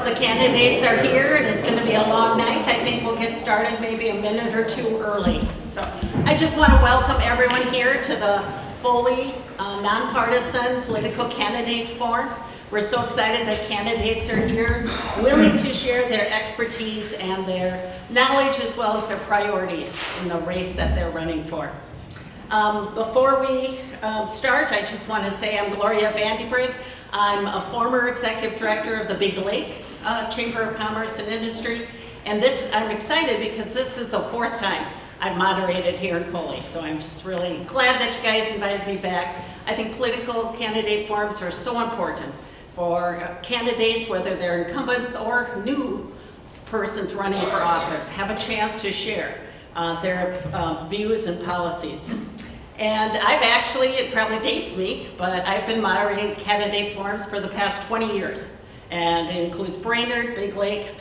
the candidates are here and it's going to be a long night, I think we'll get started maybe a minute or two early. So I just want to welcome everyone here to the Foley Nonpartisan Political Candidate Forum. We're so excited that candidates are here, willing to share their expertise and their knowledge as well as their priorities in the race that they're running for. Before we start, I just want to say I'm Gloria Vandenbrink. I'm a former executive director of the Big Lake Chamber of Commerce and Industry, and I'm excited because this is the fourth time I've moderated here in Foley, so I'm just really glad that you guys invited me back. I think political candidate forums are so important for candidates, whether they're incumbents or new persons running for office, have a chance to share their views and policies. And I've actually, it probably dates me, but I've been moderating candidate forums for the past 20 years. And it includes Brainerd, Big Lake,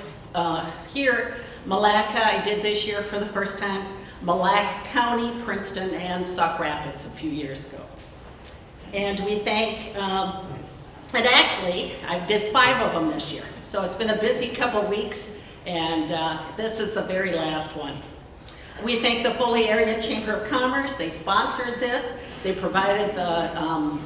here, Malacca, I did this year for the first time, Mille Lacs County, Princeton, and Sauk Rapids a few years ago. And we thank, and actually, I did 5 of them this year. So it's been a busy couple weeks, and this is the very last one. We thank the Foley Area Chamber of Commerce. They sponsored this. They provided the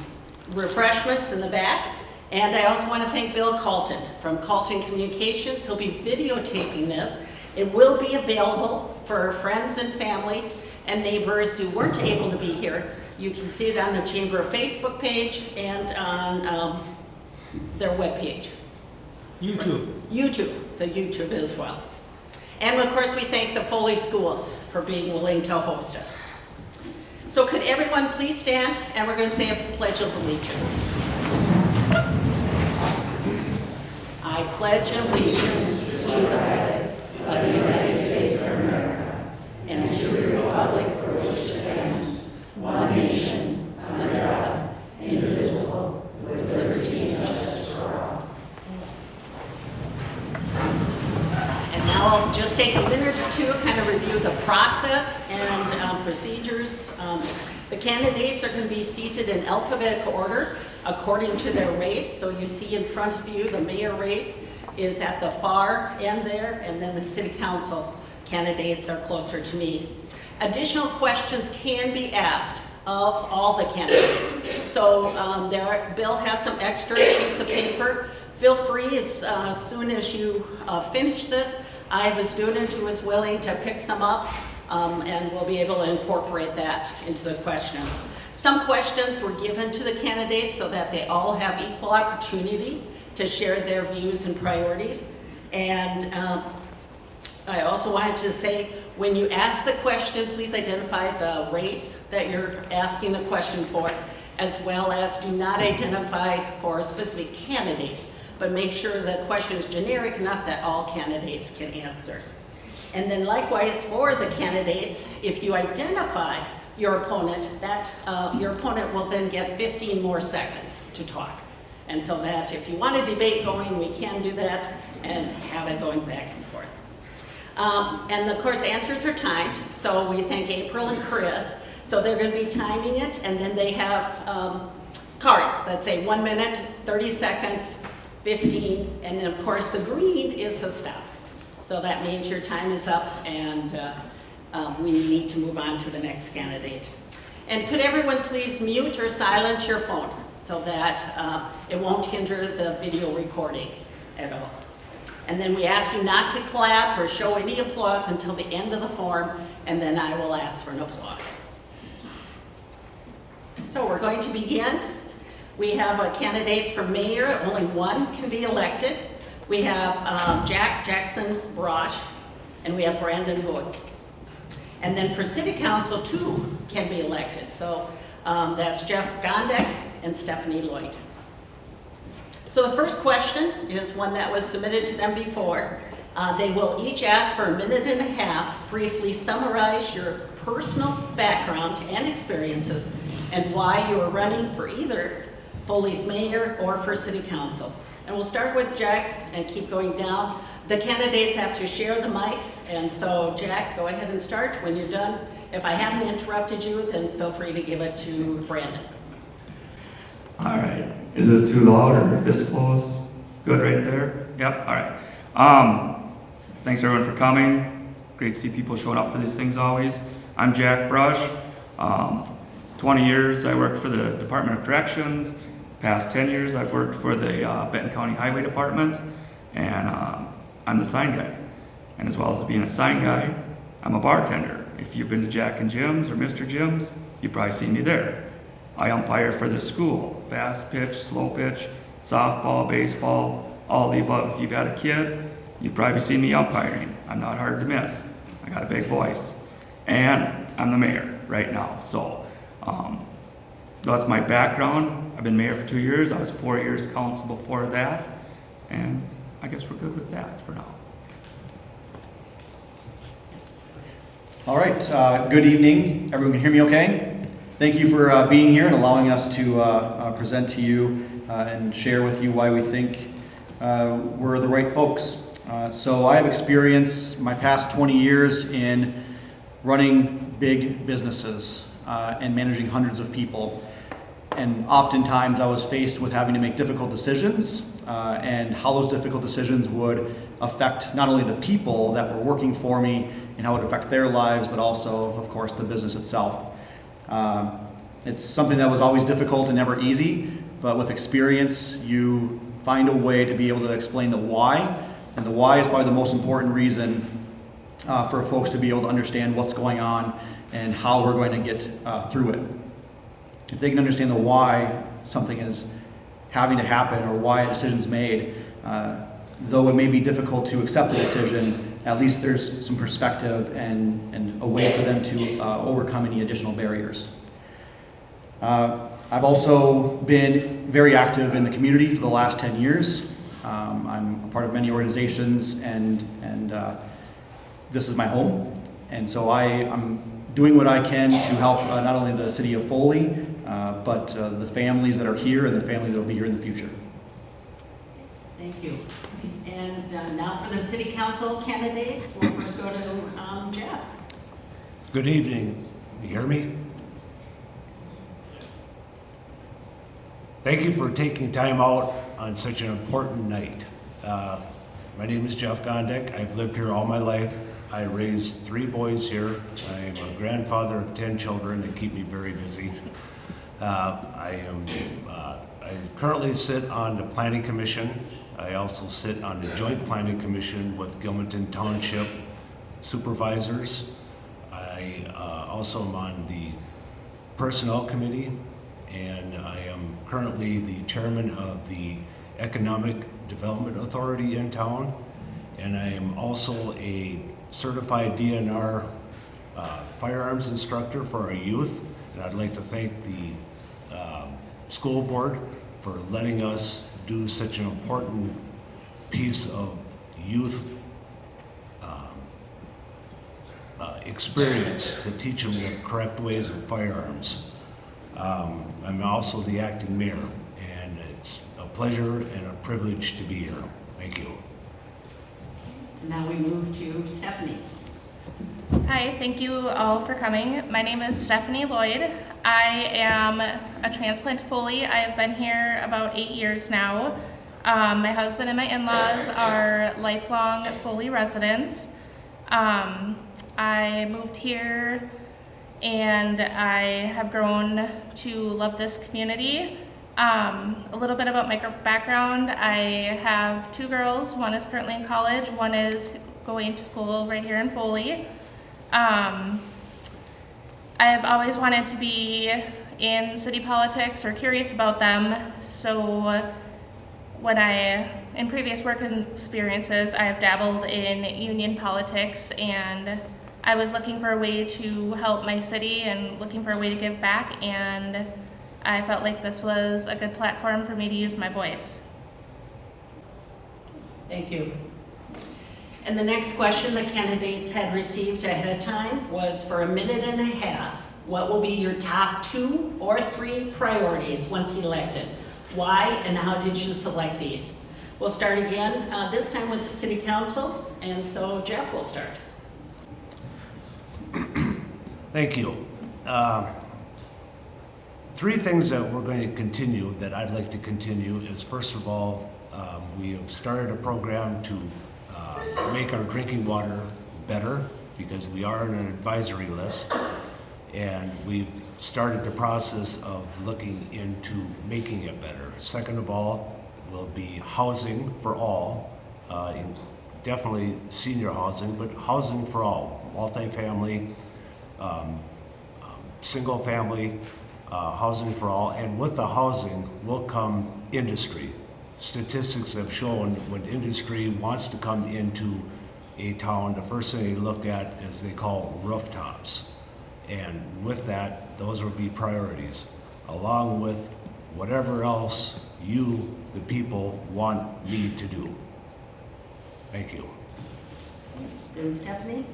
refreshments in the back. And I also want to thank Bill Calton from Calton Communications. He'll be videotaping this. It will be available for friends and family and neighbors who weren't able to be here. You can see it on the Chamber Facebook page and on their webpage. YouTube. The YouTube as well. And of course, we thank the Foley schools for being willing to host us. So could everyone please stand, and we're going to say a pledge of allegiance. I pledge allegiance to the flag of the United States of America and to the republic for which it stands, one nation, under God, indivisible, with liberty and justice for all. And now I'll just take a minute or two, kind of review the process and procedures. The candidates are going to be seated in alphabetical order according to their race. So you see in front of you, the mayor race is at the far end there, and then the city council candidates are closer to me. Additional questions can be asked of all the candidates. So Bill has some extra sheets of paper. Feel free as soon as you finish this. I have a student who is willing to pick some up and we'll be able to incorporate that into the questions. Some questions were given to the candidates so that they all have equal opportunity to share their views and priorities. And I also wanted to say, when you ask the question, please identify the race that you're asking the question for, as well as do not identify for a specific candidate, but make sure the question is generic enough that all candidates can answer. And then likewise for the candidates, if you identify your opponent, your opponent will then get 15 more seconds to talk. And so that if you want a debate going, we can do that and have it going back and forth. And of course, answers are timed. So we thank April and Chris. So they're going to be timing it, and then they have cards that say 1 minute, 30 seconds, 15, and then of course the green is to stop. So that means your time is up and we need to move on to the next candidate. And could everyone please mute or silence your phone so that it won't hinder the video recording at all. And then we ask you not to clap or show any applause until the end of the form, and then I will ask for an applause. So we're going to begin. We have candidates for mayor. Only one can be elected. We have Jackson Brosh, and we have Brandon Wood. And then for city council, 2 can be elected. So that's Jeff Gondek and Stephanie Lloyd. So the first question is one that was submitted to them before. They will each ask for a minute and a half, briefly summarize your personal background and experiences and why you are running for either Foley's mayor or for city council. And we'll start with Jack and keep going down. The candidates have to share the mic, and so Jack, go ahead and start when you're done. If I haven't interrupted you, then feel free to give it to Brandon. All right. Is this too loud or this close? Good right there? Yep, all right. Thanks everyone for coming. Great to see people showing up for these things always. I'm Jack Brush. 20 years I worked for the Department of Corrections. Past 10 years I've worked for the Benton County Highway Department, and I'm the sign guy. And as well as being a sign guy, I'm a bartender. If you've been to Jack and Jim's or Mr. Jim's, you've probably seen me there. I umpire for the school, fast pitch, slow pitch, softball, baseball, all the above. If you've had a kid, you've probably seen me umpiring. I'm not hard to miss. I got a big voice. And I'm the mayor right now. So that's my background. I've been mayor for 2 years. I was 4 years council before that. And I guess we're good with that for now. All right, good evening. Everyone can hear me okay? Thank you for being here and allowing us to present to you and share with you why we think we're the right folks. So I have experience my past 20 years in running big businesses and managing hundreds of people. And oftentimes I was faced with having to make difficult decisions and how those difficult decisions would affect not only the people that were working for me and how it would affect their lives, but also, of course, the business itself. It's something that was always difficult and never easy, but with experience, you find a way to be able to explain the why, and the why is probably the most important reason for folks to be able to understand what's going on and how we're going to get through it. If they can understand the why something is having to happen or why a decision's made, though it may be difficult to accept the decision, at least there's some perspective and a way for them to overcome any additional barriers. I've also been very active in the community for the last 10 years. I'm a part of many organizations, and this is my home. And so I'm doing what I can to help not only the city of Foley, but the families that are here and the families that will be here in the future. Thank you. And now for the city council candidates, we'll first go to Jeff. Good evening. You hear me? Thank you for taking time out on such an important night. My name is Jeff Gondek. I've lived here all my life. I raised 3 boys here. I'm a grandfather of 10 children that keep me very busy. I currently sit on the Planning Commission. I also sit on the Joint Planning Commission with Gilmanton Township Supervisors. I also am on the Personnel Committee, and I am currently the chairman of the Economic Development Authority in town, and I am also a certified DNR firearms instructor for our youth. And I'd like to thank the school board for letting us do such an important piece of youth experience to teach them the correct ways of firearms. I'm also the acting mayor, and it's a pleasure and a privilege to be here. Thank you. Now we move to Stephanie. Hi, thank you all for coming. My name is Stephanie Lloyd. I am a transplant Foley. I have been here about 8 years now. My husband and my in-laws are lifelong Foley residents. I moved here and I have grown to love this community. A little bit about my background. I have 2 girls. One is currently in college. One is going to school right here in Foley. I've always wanted to be in city politics or curious about them. So in previous work experiences, I've dabbled in union politics, and I was looking for a way to help my city and looking for a way to give back, and I felt like this was a good platform for me to use my voice. Thank you. And the next question the candidates had received ahead of time was, for a minute and a half, what will be your top 2 or 3 priorities once elected? Why and how did you select these? We'll start again, this time with the city council, and so Jeff will start. Thank you. 3 things that we're going to continue, that I'd like to continue, is first of all, We have started a program to make our drinking water better because we are on an advisory list. And we've started the process of looking into making it better. Second of all, will be housing for all, definitely senior housing, but housing for all, multifamily, single family, housing for all. And with the housing will come industry. Statistics have shown when industry wants to come into a town, the first thing they look at is they call rooftops. And with that, those would be priorities, along with whatever else you, the people, want me to do. Thank you. And Stephanie?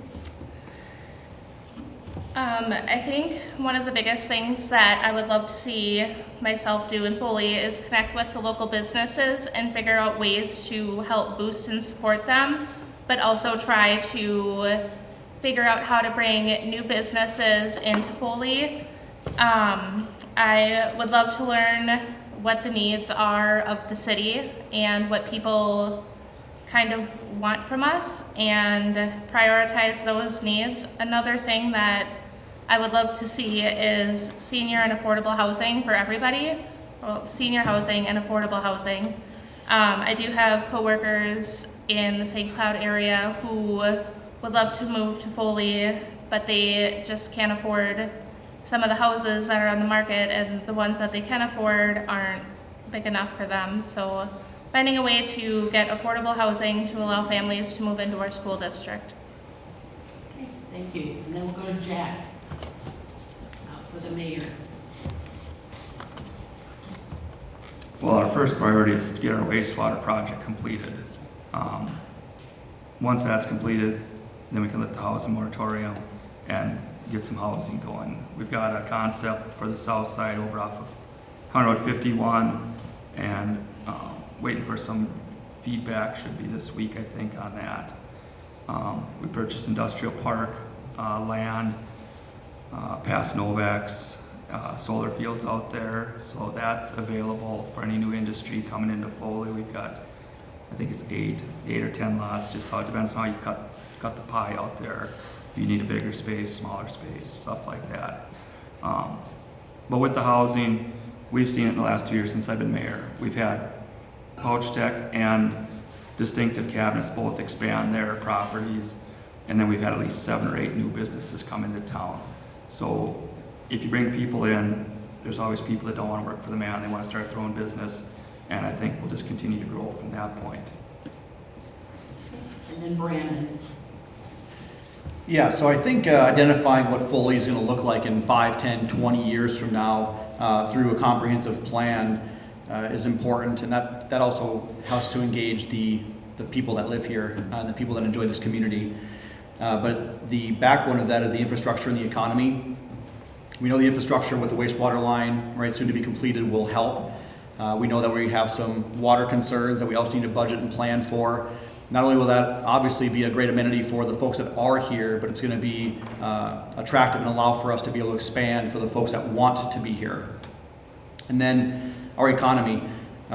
I think one of the biggest things that I would love to see myself do in Foley is connect with the local businesses and figure out ways to help boost and support them, but also try to figure out how to bring new businesses into Foley. I would love to learn what the needs are of the city and what people kind of want from us and prioritize those needs. Another thing that I would love to see is senior and affordable housing for everybody. Well, senior housing and affordable housing. I do have coworkers in the St. Cloud area who would love to move to Foley, but they just can't afford some of the houses that are on the market, and the ones that they can afford aren't big enough for them. So finding a way to get affordable housing to allow families to move into our school district. Okay, thank you. And then we'll go to Jack for the mayor. Well, our first priority is to get our wastewater project completed. Once that's completed, then we can lift the housing moratorium and get some housing going. We've got a concept for the south side over off of County Road 51, and waiting for some feedback, should be this week, I think, on that. We purchased industrial park land, past Novex, solar fields out there, so that's available for any new industry coming into Foley. We've got, I think it's eight or 10 lots, just how it depends on how you cut the pie out there. If you need a bigger space, smaller space, stuff like that. But with the housing, we've seen it in the last 2 years since I've been mayor. We've had Pouch Tech and Distinctive Cabinets both expand their properties, and then we've had at least 7 or 8 new businesses come into town. So if you bring people in, there's always people that don't want to work for the man, they want to start their own business, and I think we'll just continue to grow from that point. And then Brandon. Yeah, so I think identifying what Foley is going to look like in 5, 10, 20 years from now through a comprehensive plan is important, and that also helps to engage the people that live here and the people that enjoy this community. But the backbone of that is the infrastructure and the economy. We know the infrastructure with the wastewater line, right, soon to be completed, will help. We know that we have some water concerns that we also need to budget and plan for. Not only will that obviously be a great amenity for the folks that are here, but it's going to be attractive and allow for us to be able to expand for the folks that want to be here. And then our economy.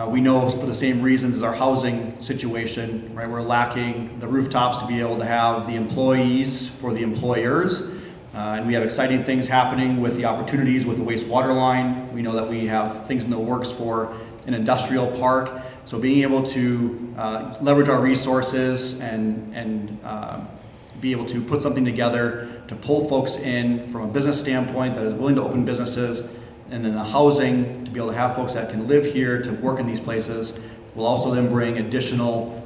We know for the same reasons as our housing situation, right? We're lacking the rooftops to be able to have the employees for the employers. And we have exciting things happening with the opportunities with the wastewater line. We know that we have things in the works for an industrial park. So being able to leverage our resources and be able to put something together to pull folks in from a business standpoint that is willing to open businesses, and then the housing to be able to have folks that can live here to work in these places will also then bring additional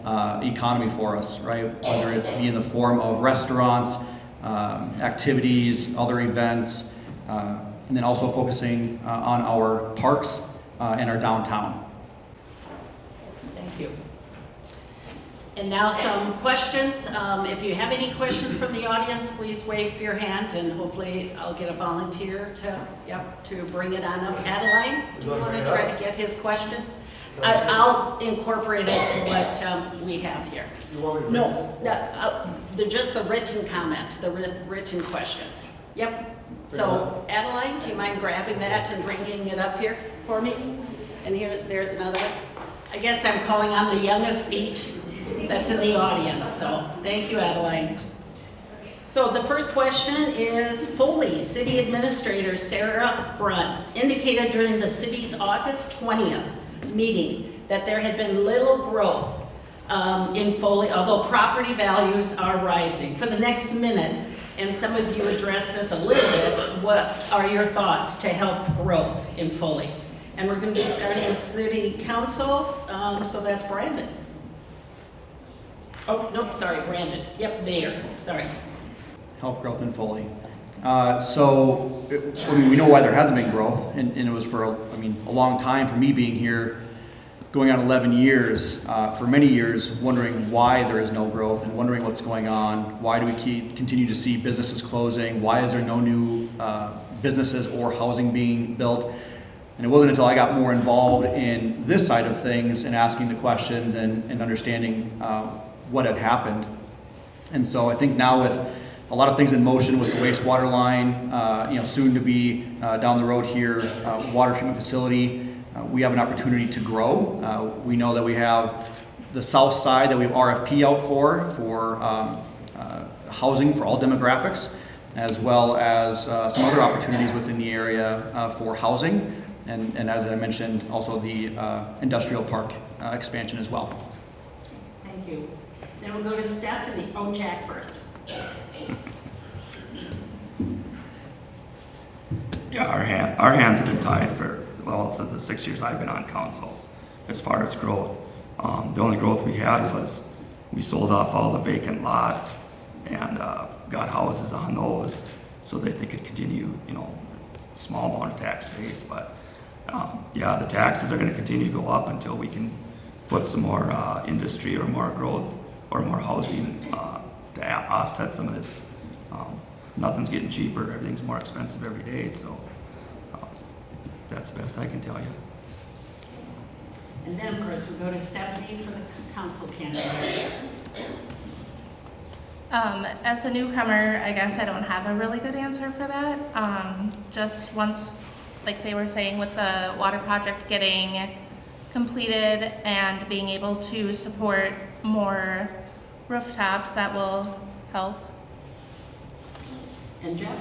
economy for us, right? Whether it be in the form of restaurants, activities, other events, and then also focusing on our parks and our downtown. Thank you. And now some questions. If you have any questions from the audience, please wave your hand, and hopefully I'll get a volunteer to bring it on up. Adeline, do you want to try to get his question? I'll incorporate it to what we have here. You want me to No, just the written comment, the written questions. Yep. So Adeline, do you mind grabbing that and bringing it up here for me? And there's another one. I guess I'm calling on the youngest feet that's in the audience, so thank you, Adeline. So the first question is Foley City Administrator Sarah Brunt indicated during the city's August 20th meeting that there had been little growth in Foley, although property values are rising. For the next minute, and some of you addressed this a little bit, what are your thoughts to help growth in Foley? And we're going to be starting with City Council, so that's Brandon. Oh, nope, sorry, Brandon. Yep, Mayor, sorry. Help growth in Foley. We know why there hasn't been growth, and it was for a long time for me being here, going on 11 years, for many years, wondering why there is no growth and wondering what's going on. Why do we continue to see businesses closing? Why is there no new businesses or housing being built? And it wasn't until I got more involved in this side of things and asking the questions and understanding what had happened. And so I think now with a lot of things in motion with the wastewater line, soon to be down the road here, water treatment facility, we have an opportunity to grow. We know that we have the south side that we have RFP out for housing for all demographics, as well as some other opportunities within the area for housing. And as I mentioned, also the industrial park expansion as well. Thank you. Then we'll go to Stephanie. Oh, Jack first. Yeah, our hands have been tied since the 6 years I've been on council as far as growth. The only growth we had was we sold off all the vacant lots and got houses on those so that they could continue, small amount of tax base. But the taxes are going to continue to go up until we can put some more industry or more growth or more housing to offset some of this. Nothing's getting cheaper, everything's more expensive every day, so that's the best I can tell you. And then, of course, we'll go to Stephanie for the council candidate. As a newcomer, I guess I don't have a really good answer for that. Just once, like they were saying, with the water project getting completed and being able to support more rooftops, that will help. And Jeff?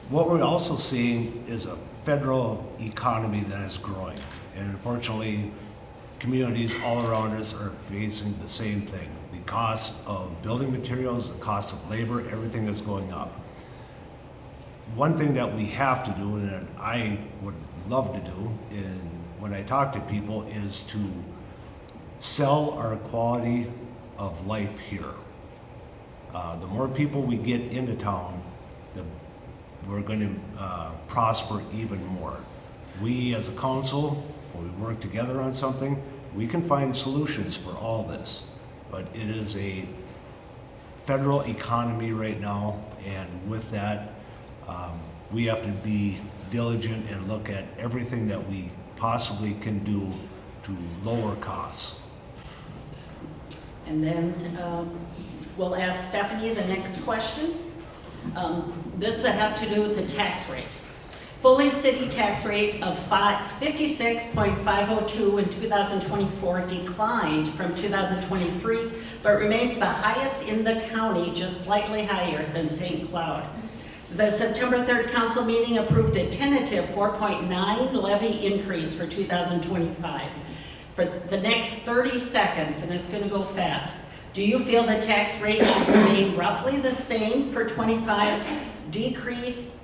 What we're also seeing is a federal economy that is growing. And unfortunately, communities all around us are facing the same thing. The cost of building materials, the cost of labor, everything is going up. One thing that we have to do, and that I would love to do, when I talk to people, is to sell our quality of life here. The more people we get into town, we're going to prosper even more. We as a council, when we work together on something, we can find solutions for all this. But it is a federal economy right now, and with that, we have to be diligent and look at everything that we possibly can do to lower costs. And then we'll ask Stephanie the next question. This has to do with the tax rate. Foley City tax rate of 56.502 in 2024 declined from 2023, but remains the highest in the county, just slightly higher than St. Cloud. The September 3rd council meeting approved a tentative 4.9 levy increase for 2025. For the next 30 seconds, and it's going to go fast, do you feel the tax rate should remain roughly the same for 25,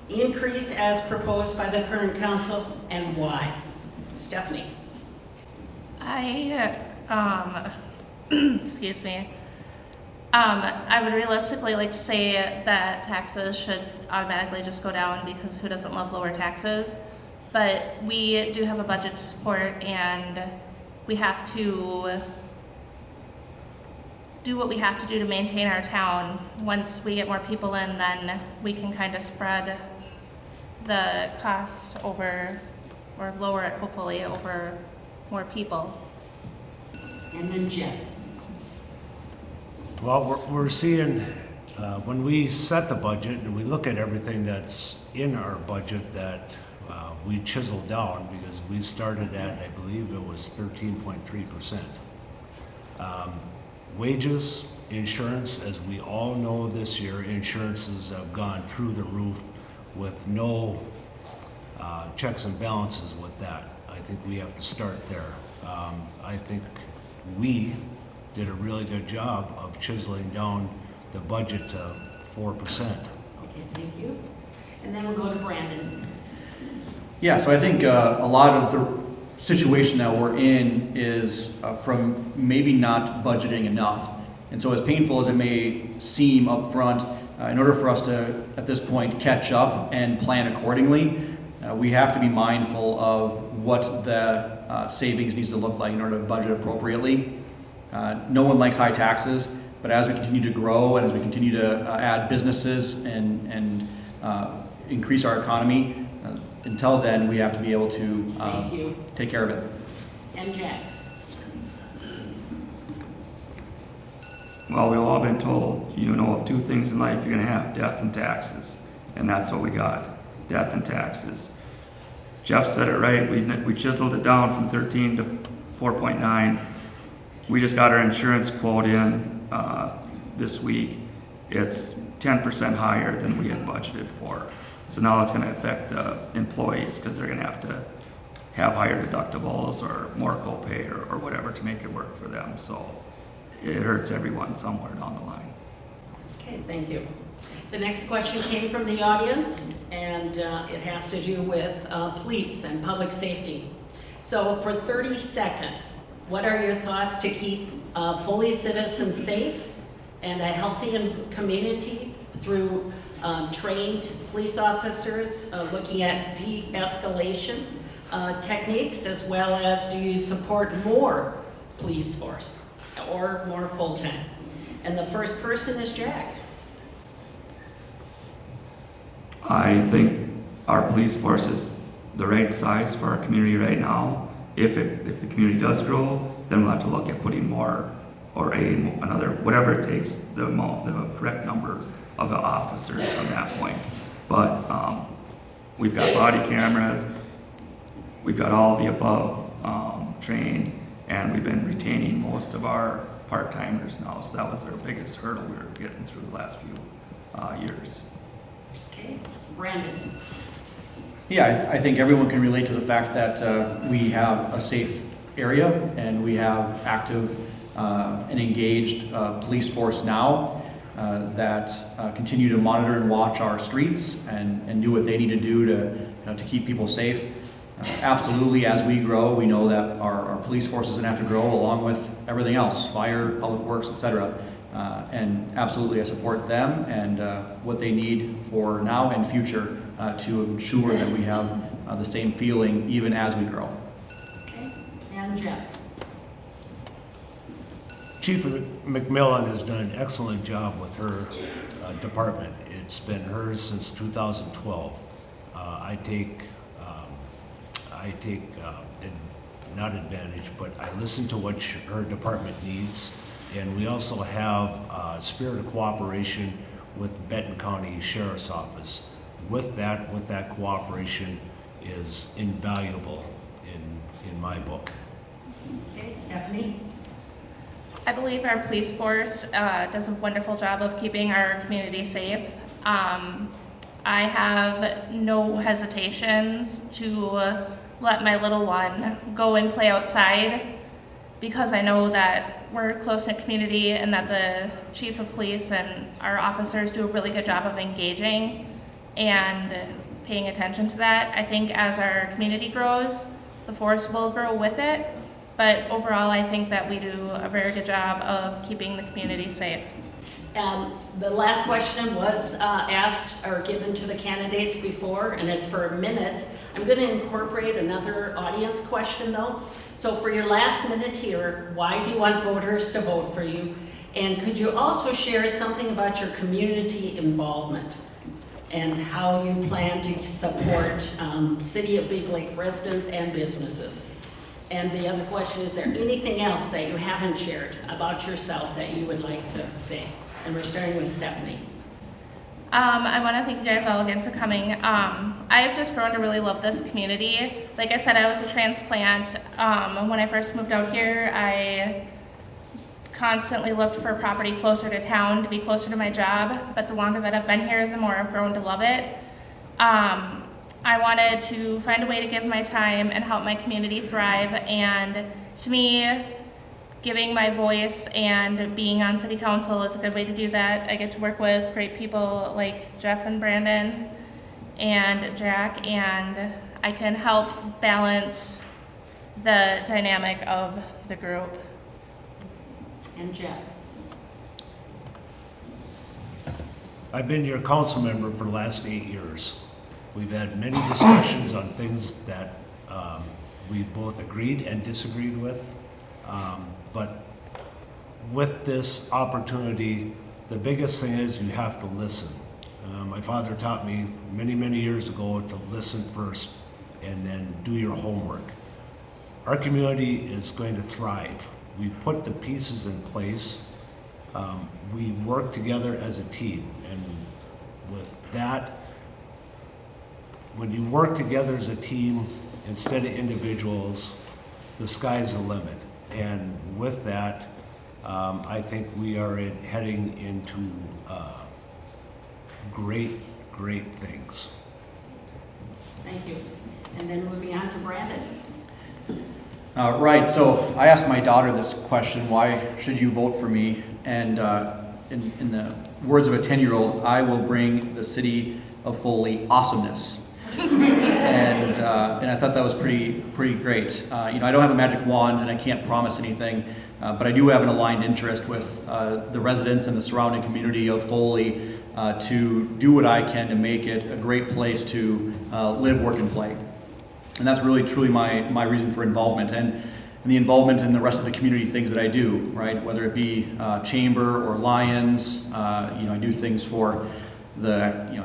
increase as proposed by the current council, and why? Stephanie. Excuse me. I would realistically like to say that taxes should automatically just go down, because who doesn't love lower taxes? But we do have a budget to support, and we have to do what we have to do to maintain our town. Once we get more people in, then we can kind of spread the cost over, or lower it hopefully, over more people. And then Jeff. Well, we're seeing, when we set the budget and we look at everything that's in our budget, that we chiseled down because we started at, I believe it was 13.3%. Wages, insurance, as we all know this year, insurances have gone through the roof with no checks and balances with that. I think we have to start there. I think we did a really good job of chiseling down the budget to 4%. Okay, thank you. And then we'll go to Brandon. Yeah, so I think a lot of the situation that we're in is from maybe not budgeting enough. And so as painful as it may seem up front, in order for us to, at this point, catch up and plan accordingly, we have to be mindful of what the savings needs to look like in order to budget appropriately. No one likes high taxes, but as we continue to grow and as we continue to add businesses and increase our economy, until then, we have to be able to Thank you. take care of it. And Jack. Well, we've all been told, you know, of two things in life you're gonna have, death and taxes. And that's what we got, death and taxes. Jeff said it right, we chiseled it down from 13 to 4.9. We just got our insurance quote in this week. It's 10% higher than we had budgeted for. So now it's gonna affect the employees because they're gonna have to have higher deductibles or more copay or whatever to make it work for them. So it hurts everyone somewhere down the line. Okay, thank you. The next question came from the audience, and it has to do with police and public safety. So for 30 seconds, what are your thoughts to keep Foley citizens safe and a healthy community through trained police officers looking at de-escalation techniques, as well as do you support more police force or more full-time? And the first person is Jack. I think our police force is the right size for our community right now. If the community does grow, then we'll have to look at putting more or another, whatever it takes, the correct number of the officers from that point. But we've got body cameras, we've got all the above trained, and we've been retaining most of our part-timers now. So that was our biggest hurdle we were getting through the last few years. Okay, Brandon. Yeah, I think everyone can relate to the fact that we have a safe area and we have active and engaged police force now that continue to monitor and watch our streets and do what they need to do to keep people safe. Absolutely, as we grow, we know that our police force is going to have to grow along with everything else, fire, public works, etc. And absolutely, I support them and what they need for now and future to ensure that we have the same feeling even as we grow. Okay, and Jeff. Chief McMillan has done an excellent job with her department. It's been hers since 2012. I take not advantage, but I listen to what her department needs. And we also have a spirit of cooperation with Benton County Sheriff's Office. With that cooperation is invaluable in my book. Okay, Stephanie. I believe our police force does a wonderful job of keeping our community safe. I have no hesitations to let my little one go and play outside because I know that we're a close-knit community and that the chief of police and our officers do a really good job of engaging and paying attention to that. I think as our community grows, the force will grow with it. But overall, I think that we do a very good job of keeping the community safe. The last question was asked or given to the candidates before, and it's for a minute. I'm going to incorporate another audience question, though. So for your last minute here, why do you want voters to vote for you? And could you also share something about your community involvement and how you plan to support City of Big Lake residents and businesses? And the other question, is there anything else that you haven't shared about yourself that you would like to say? And we're starting with Stephanie. I want to thank you guys all again for coming. I've just grown to really love this community. Like I said, I was a transplant. When I first moved out here, I constantly looked for property closer to town to be closer to my job, but the longer that I've been here, the more I've grown to love it. I wanted to find a way to give my time and help my community thrive, and to me, giving my voice and being on city council is a good way to do that. I get to work with great people like Jeff and Brandon and Jack, and I can help balance the dynamic of the group. And Jeff. I've been your council member for the last 8 years. We've had many discussions on things that we both agreed and disagreed with. But with this opportunity, the biggest thing is you have to listen. My father taught me many, many years ago to listen first and then do your homework. Our community is going to thrive. We put the pieces in place. We work together as a team. And with that, when you work together as a team instead of individuals, the sky's the limit. And with that, I think we are heading into great, great things. Thank you. And then moving on to Brandon. Right, so I asked my daughter this question, why should you vote for me? And in the words of a 10-year-old, I will bring the city of Foley awesomeness. And I thought that was pretty great. I don't have a magic wand and I can't promise anything, but I do have an aligned interest with the residents and the surrounding community of Foley to do what I can to make it a great place to live, work, and play. And that's really truly my reason for involvement and the involvement in the rest of the community things that I do, right? Whether it be chamber or Lions, I do things for the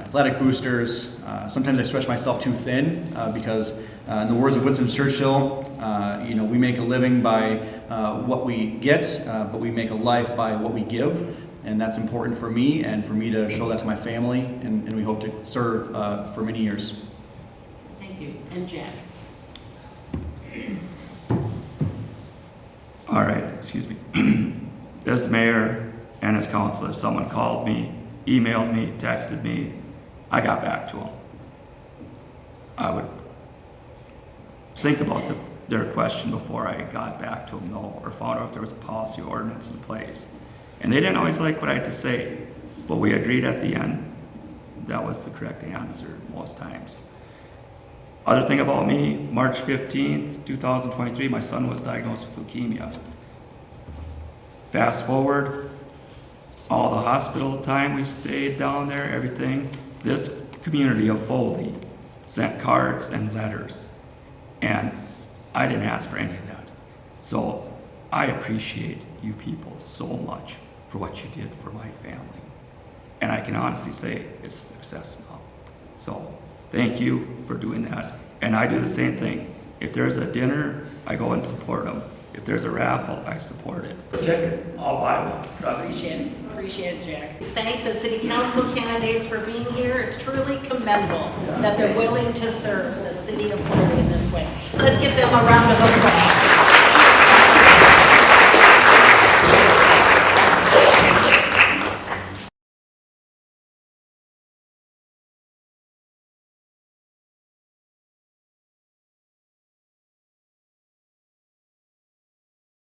athletic boosters. Sometimes I stretch myself too thin because in the words of Winston Churchill, we make a living by what we get, but we make a life by what we give. And that's important for me and for me to show that to my family, and we hope to serve for many years. Thank you. And Jack. All right, excuse me. As mayor and as council, if someone called me, emailed me, texted me, I got back to them. I would think about their question before I got back to them, though, or found out if there was a policy or ordinance in place. And they didn't always like what I had to say, but we agreed at the end that was the correct answer most times. Other thing about me, March 15th, 2023, my son was diagnosed with leukemia. Fast forward, all the hospital time we stayed down there, everything, this community of Foley sent cards and letters, and I didn't ask for any of that. So I appreciate you people so much for what you did for my family. And I can honestly say it's a success now. So thank you for doing that. And I do the same thing. If there's a dinner, I go and support them. If there's a raffle, I support it. Ticket, I'll buy one. Appreciate it, Jack. Thank the city council candidates for being here. It's truly commendable that they're willing to serve the city of Foley in this way. Let's give them a round of applause.